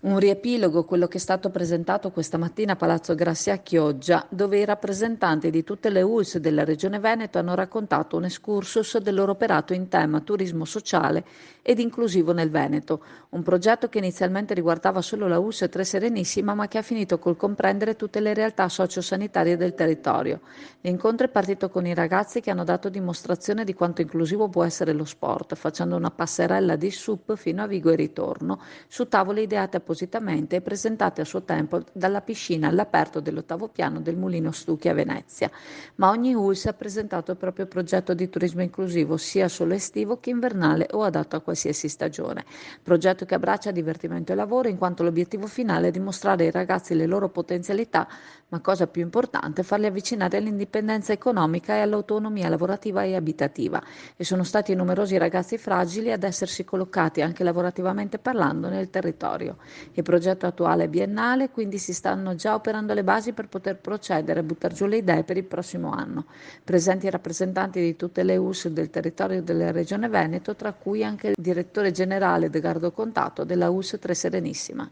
Un riepilogo, quello che è stato presentato questa mattina a Palazzo Grassi a Chioggia, dove i rappresentanti di tutte le ULSS della Regione Veneto hanno raccontato un excursus del loro operato in tema turismo sociale ed inclusivo nel Veneto, un progetto che inizialmente riguardava solo la ULSS Tre Serenissima, ma che ha finito col comprendere tutte le realtà sociosanitarie del territorio. L'incontro è partito con i ragazzi che hanno dato dimostrazione di quanto inclusivo può essere lo sport, facendo una passerella di SUP fino a Vigo e ritorno, su tavole ideate appositamente e presentate a suo tempo dalla piscina all'aperto dell'ottavo piano del Mulino Stucchi a Venezia. Ma ogni ULSS ha presentato il proprio progetto di turismo inclusivo, sia solo estivo che invernale o adatto a qualsiasi stagione. Progetto che abbraccia divertimento e lavoro, in quanto l'obiettivo finale è dimostrare ai ragazzi le loro potenzialità, ma cosa più importante, farli avvicinare all'indipendenza economica e all'autonomia lavorativa e abitativa. E sono stati numerosi i ragazzi fragili ad essersi collocati anche lavorativamente parlando nel territorio. Il progetto attuale è biennale, quindi si stanno già operando le basi per poter procedere a buttare giù le idee per il prossimo anno. Presenti rappresentanti di tutte le ULSS del territorio della Regione Veneto, tra cui anche il direttore generale Edgardo Contato della ULSS Tre Serenissima.